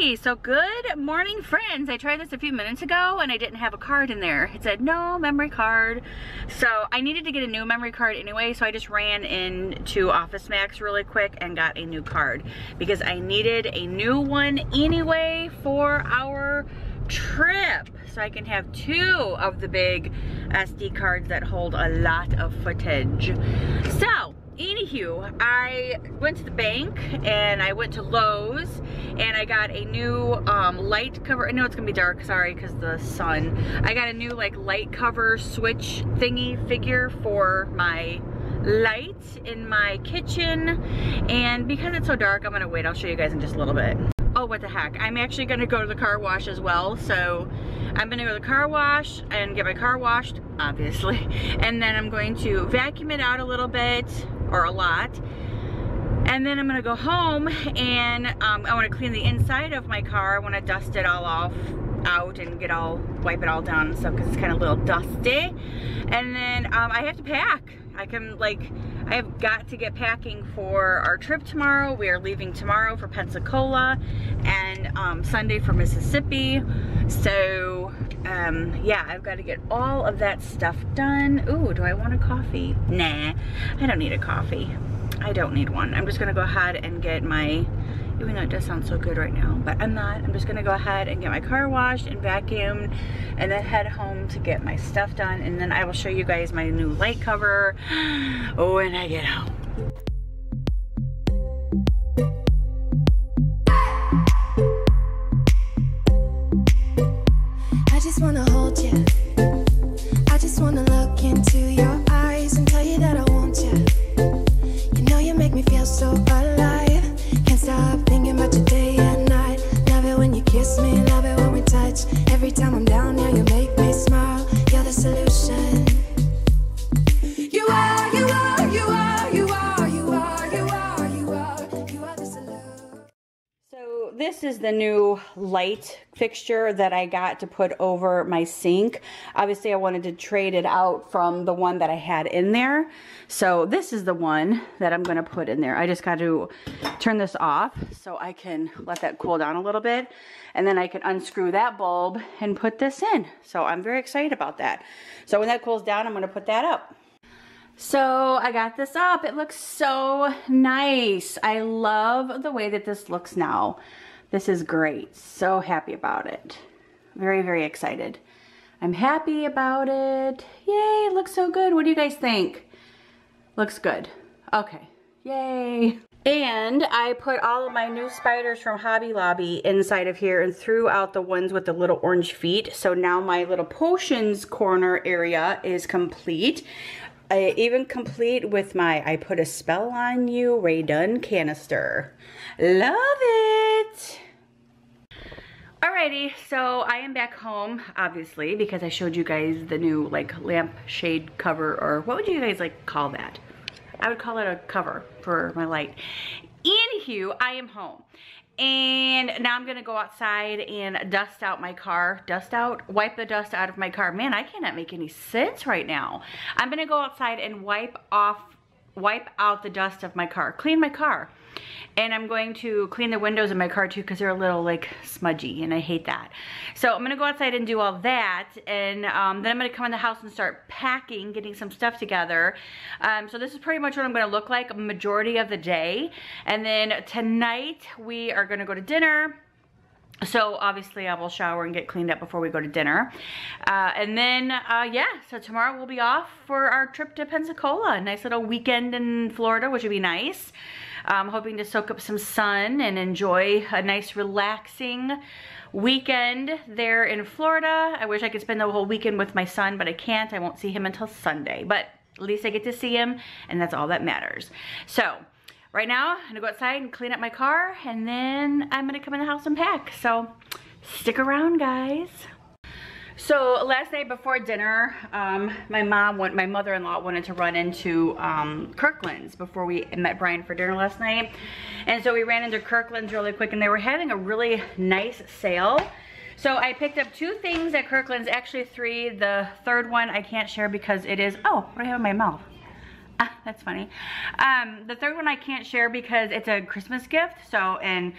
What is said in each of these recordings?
Alrighty, so good morning friends. I tried this a few minutes ago and I didn't have a card in there. It said no memory card. So I needed to get a new memory card anyway, so I just ran into Office Max really quick and got a new card because I needed a new one anyway for our trip. So I can have 2 of the big SD cards that hold a lot of footage. So anywho, I went to the bank and I went to Lowe's and I got a new light cover. I know it's gonna be dark, sorry, because the sun. I got a new like light cover switch thingy figure for my light in my kitchen, and because it's so dark, I'm gonna wait. I'll show you guys in just a little bit. Oh, what the heck, I'm actually gonna go to the car wash as well. So I'm gonna go to the car wash and get my car washed, obviously, and then I'm going to vacuum it out a little bit, or a lot, and then I'm gonna go home and I wanna clean the inside of my car. I wanna dust it all out and wipe it all down and stuff because it's kind of a little dusty. And then I have to pack. I have got to get packing for our trip tomorrow. We are leaving tomorrow for Pensacola and Sunday for Mississippi. So yeah, I've got to get all of that stuff done. Ooh, do I want a coffee? Nah, I don't need a coffee. I don't need one. I'm just gonna go ahead and get my, even though it does sound so good right now, but I'm not. I'm just gonna go ahead and get my car washed and vacuumed and then head home to get my stuff done, and then I will show you guys my new light cover when I get home. I just wanna hold you. I just wanna look into your eyes and tell you that I want you. You know you make me feel so alive. Can't stop thinking about you day and night. Love it when you kiss me, love it when we touch. Every time I'm down here, you make me smile. You're the solution. You are, you are, you are, you are, you are, you are, you are, you are the solution. So this is the new light fixture that I got to put over my sink. Obviously I wanted to trade it out from the one that I had in there. So this is the one that I'm gonna put in there. I just got to turn this off so I can let that cool down a little bit, and then I can unscrew that bulb and put this in. So I'm very excited about that. So when that cools down, I'm gonna put that up. So I got this up. It looks so nice. I love the way that this looks now. This is great. So happy about it. Very, very excited. I'm happy about it. Yay, it looks so good. What do you guys think? Looks good. Okay, yay. And I put all of my new spiders from Hobby Lobby inside of here and threw out the ones with the little orange feet. So now my little potions corner area is complete. Even complete with my I Put a Spell on You Ray Dunn canister. Love it! Alrighty, so I am back home, obviously, because I showed you guys the new like lampshade cover, or what would you guys like call that? I would call it a cover for my light. Anywho, I am home. And now I'm gonna go outside and dust out my car. Wipe the dust out of my car. Man, I cannot make any sense right now. I'm gonna go outside and wipe out the dust of my car, clean my car. And I'm going to clean the windows in my car too, because they're a little like smudgy and I hate that. So I'm gonna go outside and do all that, and then I'm gonna come in the house and start packing, getting some stuff together. So this is pretty much what I'm gonna look like a majority of the day. And then tonight we are gonna go to dinner. So obviously I will shower and get cleaned up before we go to dinner. And then, yeah, so tomorrow we'll be off for our trip to Pensacola. A nice little weekend in Florida, which would be nice. I'm hoping to soak up some sun and enjoy a nice relaxing weekend there in Florida. I wish I could spend the whole weekend with my son, but I can't. I won't see him until Sunday, but at least I get to see him, and that's all that matters. So right now, I'm gonna go outside and clean up my car, and then I'm gonna come in the house and pack. So stick around, guys. So last night before dinner, my mother-in-law wanted to run into Kirkland's before we met Brian for dinner last night. And so we ran into Kirkland's really quick, and they were having a really nice sale. So I picked up 2 things at Kirkland's, actually 3. The third one I can't share because it is, oh, what do I have in my mouth? that's funny. The third one I can't share because it's a Christmas gift. So, and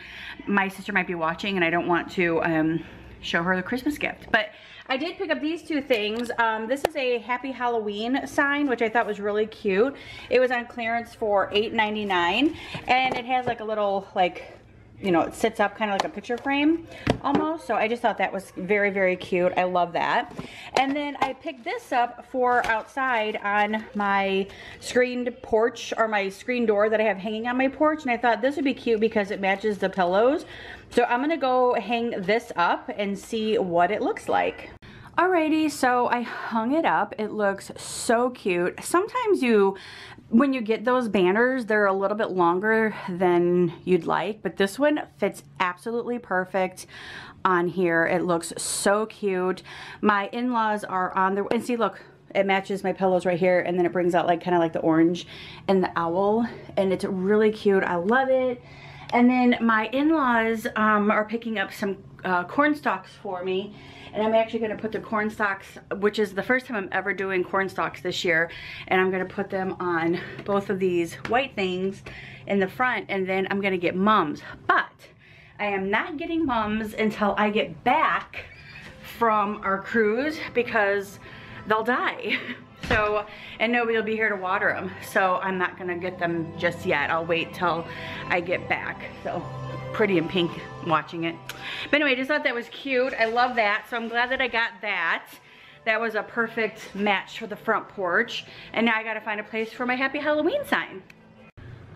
my sister might be watching and I don't want to show her the Christmas gift. But I did pick up these two things. This is a Happy Halloween sign, which I thought was really cute. It was on clearance for $8.99, and it has like a little, like, you know, it sits up kind of like a picture frame almost. So I just thought that was very, very cute. I love that. And then I picked this up for outside on my screened porch, or my screen door that I have hanging on my porch. And I thought this would be cute because it matches the pillows. So I'm gonna go hang this up and see what it looks like. Alrighty, so I hung it up. It looks so cute. Sometimes when you get those banners, they're a little bit longer than you'd like, but this one fits absolutely perfect on here. It looks so cute. My in-laws are on there, and see, look, it matches my pillows right here, and then it brings out like kind of like the orange and the owl, and it's really cute. I love it. And then my in-laws are picking up some corn stalks for me. And I'm actually gonna put the corn stalks, which is the first time I'm ever doing corn stalks this year, and I'm gonna put them on both of these white things in the front, and then I'm gonna get mums. But I am not getting mums until I get back from our cruise because they'll die. So, and nobody will be here to water them. So I'm not gonna get them just yet. I'll wait till I get back. So pretty in pink watching it. But anyway, I just thought that was cute. I love that. So I'm glad that I got that. That was a perfect match for the front porch. And now I gotta find a place for my Happy Halloween sign.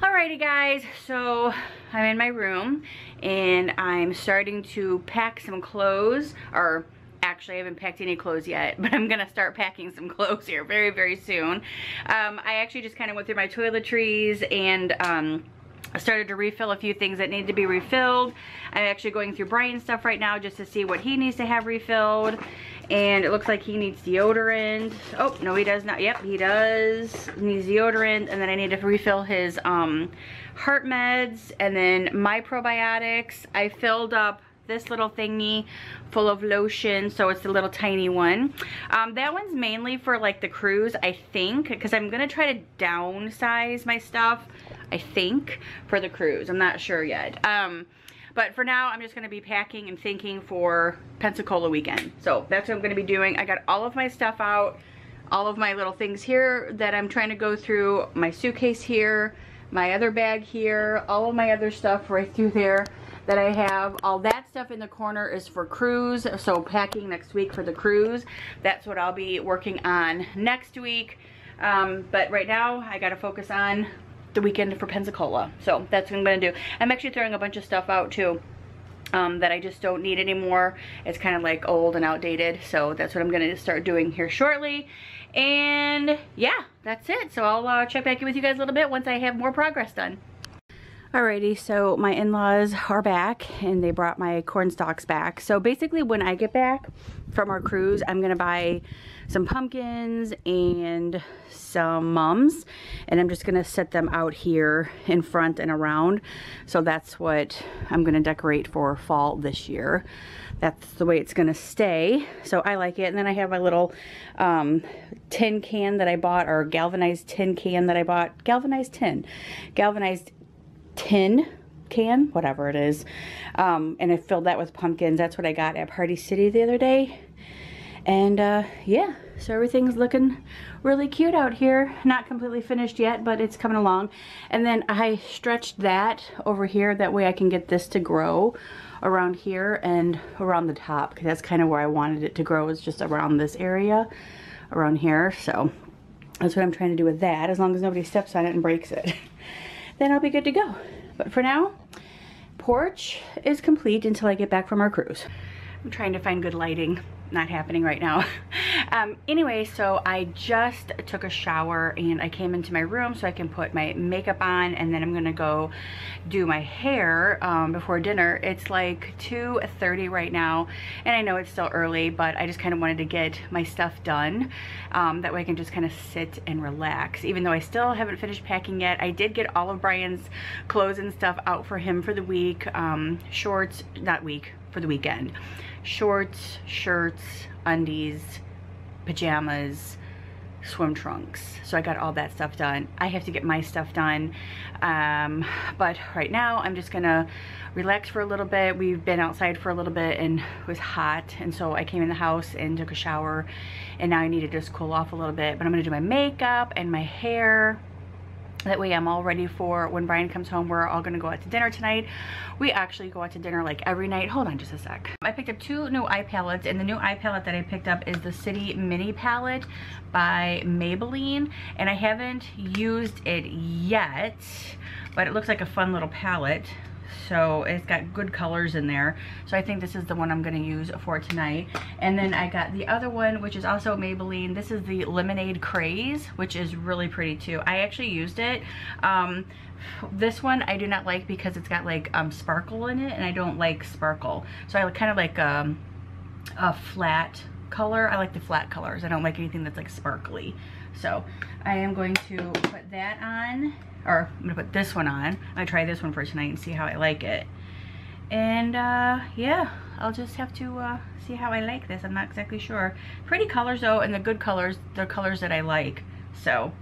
Alrighty guys, so I'm in my room and I'm starting to pack some clothes, or actually I haven't packed any clothes yet, but I'm gonna start packing some clothes here very, very soon. I actually just kind of went through my toiletries and I started to refill a few things that need to be refilled. I'm actually going through Brian's stuff right now just to see what he needs to have refilled. And it looks like he needs deodorant. Oh, no, he does not. Yep, he does. He needs deodorant. And then I need to refill his heart meds. And then my probiotics. I filled up this little thingy full of lotion, so it's the little tiny one. That one's mainly for like the cruise, I think, because I'm gonna try to downsize my stuff, I think, for the cruise. I'm not sure yet. But for now, I'm just gonna be packing and thinking for Pensacola weekend. So that's what I'm gonna be doing. I got all of my stuff out, all of my little things here that I'm trying to go through, my suitcase here, my other bag here, all of my other stuff right through there that I have. All that stuff in the corner is for cruise, so packing next week for the cruise. That's what I'll be working on next week. But right now, I gotta focus on the weekend for Pensacola. So that's what I'm gonna do. I'm actually throwing a bunch of stuff out too that I just don't need anymore. It's kind of like old and outdated, so that's what I'm gonna start doing here shortly. And yeah, that's it. So I'll check back in with you guys a little bit once I have more progress done. Alrighty, so my in-laws are back and they brought my corn stalks back. So basically when I get back from our cruise, I'm gonna buy some pumpkins and some mums, and I'm just gonna set them out here in front and around. So that's what I'm gonna decorate for fall this year. That's the way it's gonna stay. So I like it. And then I have my little tin can that I bought, or galvanized tin can that I bought. Galvanized tin can, whatever it is. And I filled that with pumpkins. That's what I got at Party City the other day. And yeah, so everything's looking really cute out here. Not completely finished yet, but it's coming along. And then I stretched that over here. That way I can get this to grow around here and around the top, because that's kind of where I wanted it to grow, is just around this area, around here. So that's what I'm trying to do with that, as long as nobody steps on it and breaks it. Then I'll be good to go. But for now, porch is complete until I get back from our cruise. I'm trying to find good lighting. Not happening right now. Anyway, so I just took a shower and I came into my room so I can put my makeup on, and then I'm gonna go do my hair before dinner. It's like 2:30 right now, and I know it's still early, but I just kind of wanted to get my stuff done. That way I can just kind of sit and relax. Even though I still haven't finished packing yet, I did get all of Brian's clothes and stuff out for him for the week. Shorts, not week, for the weekend. Shorts, shirts, undies, pajamas, swim trunks. So I got all that stuff done. I have to get my stuff done. But right now I'm just gonna relax for a little bit. We've been outside for a little bit and it was hot. And so I came in the house and took a shower, and now I need to just cool off a little bit. But I'm gonna do my makeup and my hair. That way I'm all ready for when Brian comes home. We're all gonna go out to dinner tonight. We actually go out to dinner like every night. Hold on just a sec. I picked up 2 new eye palettes, and the new eye palette that I picked up is the City Mini Palette by Maybelline. And I haven't used it yet, but it looks like a fun little palette. So it's got good colors in there. So I think this is the one I'm gonna use for tonight. And then I got the other one, which is also Maybelline. This is the Lemonade Craze, which is really pretty too. I actually used it. This one I do not like because it's got like sparkle in it, and I don't like sparkle. So I kind of like a flat color. I like the flat colors. I don't like anything that's like sparkly. So I am going to put that on, or I'm gonna put this one on. I'm gonna try this one for tonight and see how I like it. And yeah, I'll just have to see how I like this. I'm not exactly sure. Pretty colors though, and the good colors, the colors that I like. So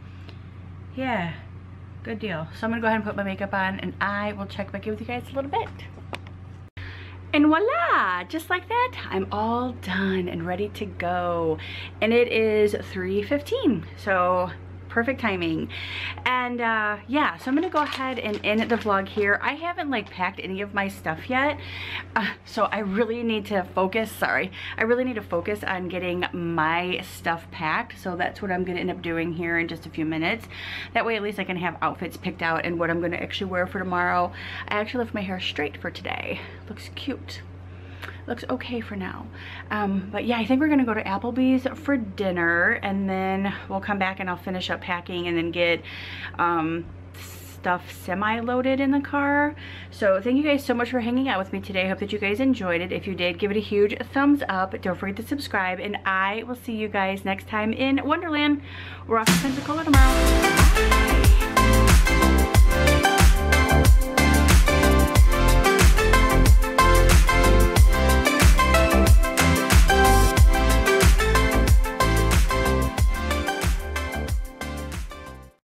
yeah, good deal. So I'm gonna go ahead and put my makeup on, and I will check back in with you guys a little bit. And voila, just like that, I'm all done and ready to go. And it is 3:15, so perfect timing. And yeah, so I'm gonna go ahead and end the vlog here. I haven't like packed any of my stuff yet, so I really need to focus. Sorry, I really need to focus on getting my stuff packed. So that's what I'm gonna end up doing here in just a few minutes. That way at least I can have outfits picked out and what I'm gonna actually wear for tomorrow. I actually left my hair straight for today. Looks cute. Looks okay for now. But yeah, I think we're gonna go to Applebee's for dinner, and then we'll come back and I'll finish up packing and then get stuff semi-loaded in the car. So thank you guys so much for hanging out with me today. I hope that you guys enjoyed it. If you did, give it a huge thumbs up. Don't forget to subscribe, and I will see you guys next time in Wonderland. We're off to Pensacola tomorrow.